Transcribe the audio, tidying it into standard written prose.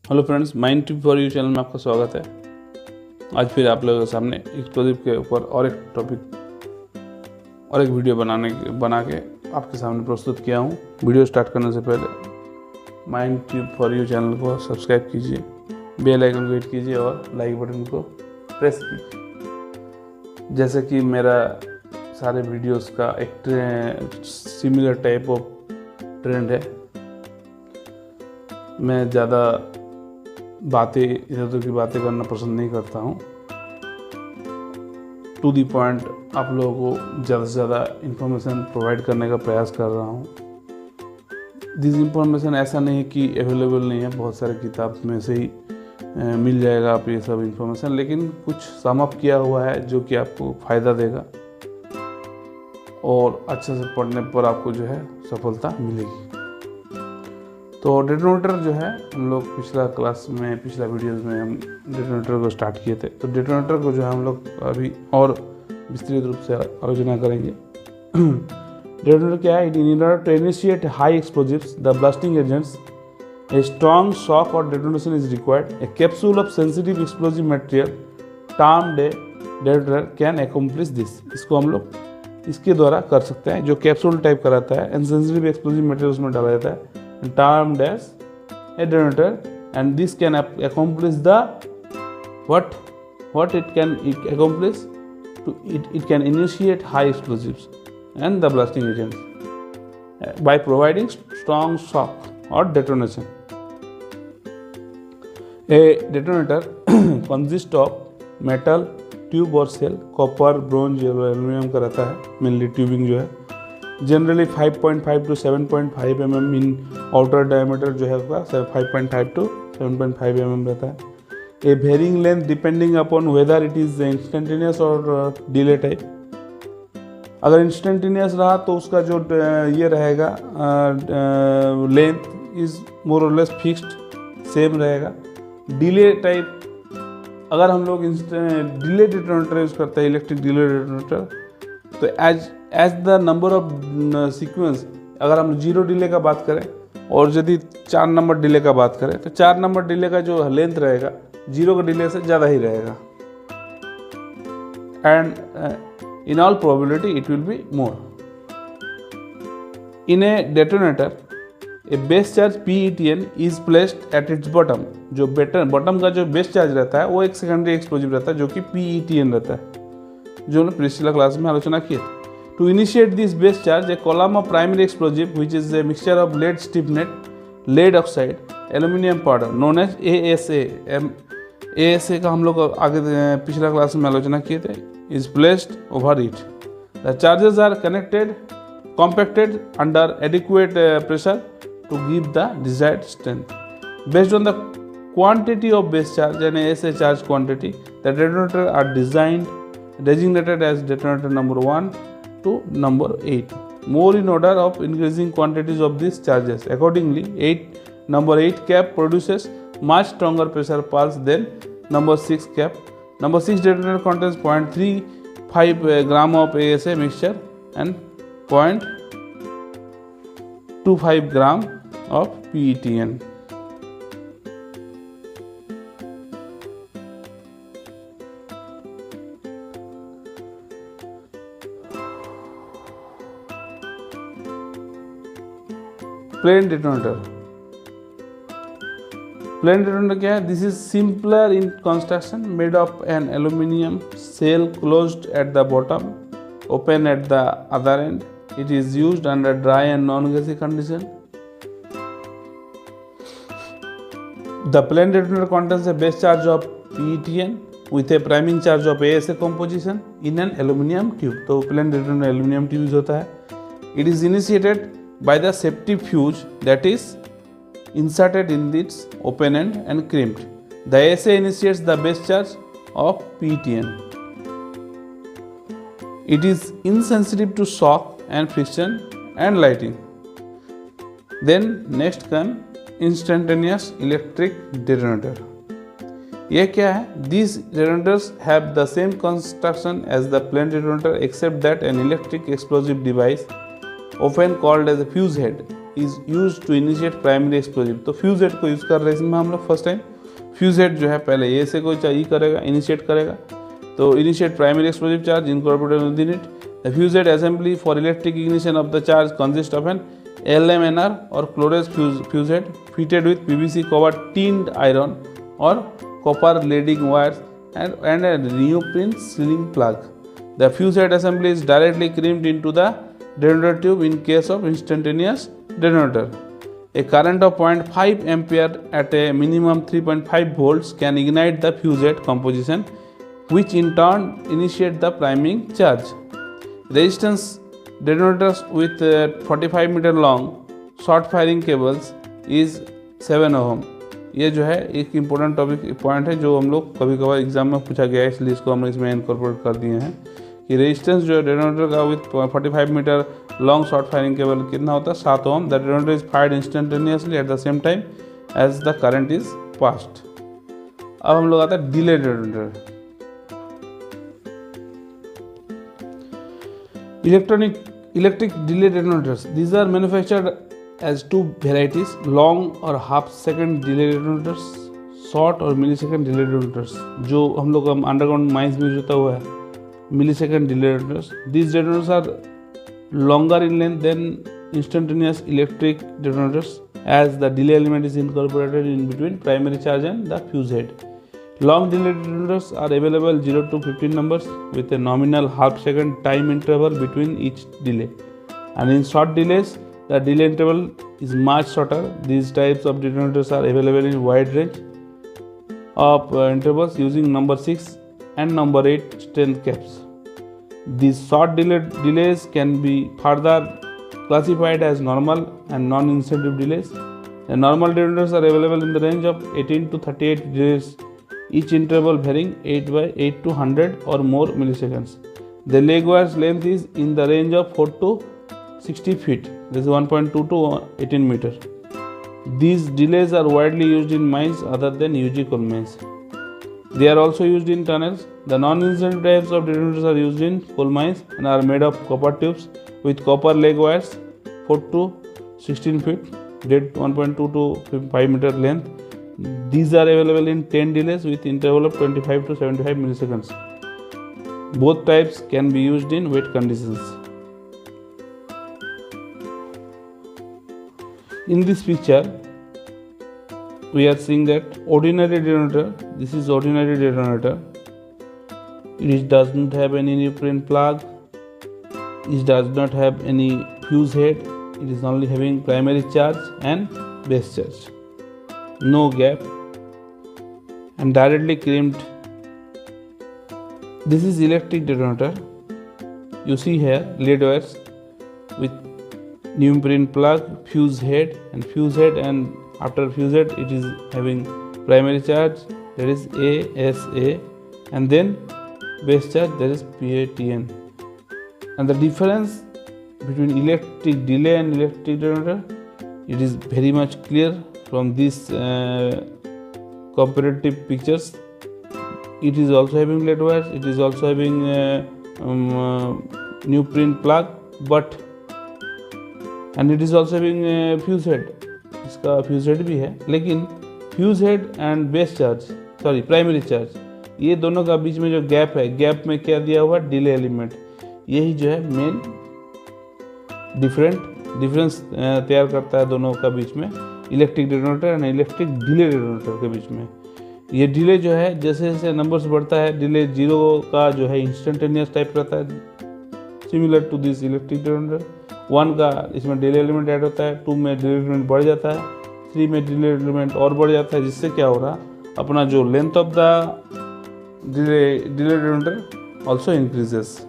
Hello friends, mind tip for you channel में आपका स्वागत है। आज फिर आप लोगों के सामने एक्सप्लोजिव के ऊपर और एक टॉपिक और एक वीडियो बना के आपके सामने प्रस्तुत किया हूँ। वीडियो स्टार्ट करने से पहले mind tip for you channel को सब्सक्राइब कीजिए, बेल आइकन को हिट कीजिए और लाइक बटन को प्रेस कीजिए। जैसे कि मेरा सारे वीडियोस का एक सिमिलर टाइप ऑफ ट्रेंड है, मैं ज़्यादा बातें इधर उधर की बातें करना पसंद नहीं करता हूँ। टू दी पॉइंट आप लोगों को ज़्यादा से ज़्यादा इन्फॉर्मेशन प्रोवाइड करने का प्रयास कर रहा हूँ। दिस इन्फॉर्मेशन ऐसा नहीं कि अवेलेबल नहीं है, बहुत सारे किताब में से ही मिल जाएगा आप ये सब इन्फॉर्मेशन, लेकिन कुछ सम अप किया हुआ है जो कि आपको फ़ायदा देगा और अच्छे से पढ़ने पर आपको जो है सफलता मिलेगी। तो डेटोनेटर जो है, हम लोग पिछला वीडियोस में हम डेटोनेटर को स्टार्ट किए थे। तो डेटोनेटर को जो है हम लोग अभी और विस्तृत रूप से आलोचना करेंगे। डेटोनेटर क्या है? In order to initiate high explosives the blasting agents a strong shock और detonation is required. A capsule of sensitive explosive material termed a detonator can accomplish this. इसको हम लोग इसके द्वारा कर सकते हैं। जो कैप्सूल टाइप का रहता है एंड सेंसिटिव एक्सप्लोजिव मटेरियल उसमें डाला जाता है, termed as a detonator, and this can accomplish the what it can accomplish to it can initiate high explosives and the blasting agents by providing strong shock or detonation. A detonator consists of metal tube or cell, copper, bronze, aluminum का रहता है mainly tubing जो है, generally 5.5 to 7.5 mm in outer diameter जो है उसका 5.5 to 7.5 mm रहता है। A varying length depending upon whether it is instantaneous और डिले टाइप। अगर इंस्टेंटेनियस रहा तो उसका जो ये रहेगा लेंथ इज मोर और लेस फिक्स्ड सेम रहेगा। डिले टाइप अगर हम लोग डिले डिटोनेटर यूज़ करते हैं, इलेक्ट्रिक डिले डिटोनेटर, तो as the number of sequence, अगर हम 0 डिले का बात करें और यदि 4 नंबर डिले का बात करें तो 4 नंबर डिले का जो लेंथ रहेगा 0 का डिले से ज़्यादा ही रहेगा, and in all probability it will be more. In A detonator A base charge PETN is placed at its bottom. जो बॉटम का जो बेस चार्ज रहता है वो एक सेकेंडरी एक्सप्लोजिव रहता है जो कि PETN रहता है, जो हमने पिछला क्लास में आलोचना की थी। To initiate this base charge, a column of primary explosive, which is a mixture of lead stiffenet, lead oxide, aluminum powder, known as ASA. ASA का हम लोग आगे पिछला क्लास में आलोचना किए थे, is placed over it. The charges are compacted under adequate pressure to give the desired strength. Based on the quantity of base charge and ASA charge quantity, the detonators are designated as detonator number 1 to number 8, more in order of increasing quantities of these charges. Accordingly, number 8 cap produces much stronger pressure pulse than number 6 cap. Number 6 detonator contains 0.35 gram of ASA mixture and 0.25 gram of PETN. Plain detonator क्या है? This is simpler in construction, made of an aluminium shell closed at the bottom, open at the other end. It is used under dry and non gassy condition. The plain detonator contains a base charge of PETN with a priming charge of ASA composition in an aluminum tube. तो plain detonator aluminium tube use होता है. It is initiated by the safety fuse that is inserted in its open end and crimped. The ASA initiates the base charge of PETN. It is insensitive to shock and friction and lighting. Then next come instantaneous electric detonator. ये क्या है? These detonators have the same construction as the plain detonator except that an electric explosive device, often called as a fuse head, is use to initiate primary explosive. तो fuse head को use कर रहे हैं इसमें हम लोग first time. Fuse head जो है पहले ए से कोई चाहिए करेगा, इनिशिएट करेगा, तो initiate primary explosive charge incorporated with it. The fuse head assembly for electric ignition of the charge consist of an LMNR or chloride fuse head fitted with PVC covered tinned iron or copper leading wires and a neoprene sealing plug. The fuse head assembly is directly crimped into the detonator tube in case of instantaneous detonator. A current of 0.5 ampere at a minimum 3.5 volts can ignite the fuse head composition, which in turn initiate the priming charge. Resistance detonators with 45 meter long short firing cables is 7 ohm। ये जो है एक important topic point है जो हम लोग कभी कभार एग्जाम में पूछा गया है, इसलिए इसको हम इसमें इनकॉर्पोरेट कर दिए हैं कि रेजिस्टेंस जो है डेटोनेटर का with 45 metre long short firing cable कितना होता है 7 ohm. The detonator is fired instantaneously at the same time as the current is passed. अब हम लोग आता है delay detonator. Electric delay detonators. These are manufactured as two varieties: long or half second delay detonators, short और millisecond delay detonators। जो हम लोग underground mines में यूज होता हुआ है millisecond delay detonators। These detonators are longer in length than instantaneous electric detonators, as the delay element is incorporated in between primary charge and the fuse head. Long delay detonators are available 0 to 15 numbers with a nominal half second time interval between each delay. And in short delays, the delay interval is much shorter. These types of detonators are available in wide range of intervals using number 6 and number 8 strength caps. These short delays can be further classified as normal and non-incentive delays. The normal detonators are available in the range of 18 to 38 delays, each interval varying 8 to 100 or more milliseconds. The leg wire's length is in the range of 4 to 60 feet. This is 1.2 to 18 meter. These delays are widely used in mines other than UG coal mines. They are also used in tunnels. The non-incentive types of detonators are used in coal mines and are made of copper tubes with copper leg wires 4 to 16 feet, dead 1.2 to 5 meter length. These are available in 10 delays with interval of 25 to 75 milliseconds. Both types can be used in wet conditions. In this picture, we are seeing that ordinary detonator. This is ordinary detonator. It does not have any neoprene plug. It does not have any fuse head. It is only having primary charge and base charge. No gap and directly crimped. This is electric detonator. You see here lead wires with neoprene plug, fuse head, and after fuse head it is having primary charge, that is ASA, and then base charge, that is PATN. And the difference between electric delay and electric detonator, it is very much clear from these comparative pictures. It is also having lead wires, it is also having neoprene plug, and it is also having fuse head. इसका fuse head भी है, लेकिन fuse head and base charge, sorry primary charge, ये दोनों का बीच में जो gap है, गैप में क्या दिया हुआ डिले एलिमेंट, यही जो है मेन डिफरेंस तैयार करता है दोनों का बीच में, electric detonator and electric delay detonator के बीच में। ये डिले जो है जैसे जैसे नंबर्स बढ़ता है, डिले 0 का जो है इंस्टेंटेनियस टाइप रहता है, similar to this electric detonator. 1 का इसमें डिले एलिमेंट ऐड होता है, 2 में डिले एलिमेंट बढ़ जाता है, 3 में डिले एलिमेंट और बढ़ जाता है, जिससे क्या हो रहा अपना जो length of the delay detonator also increases.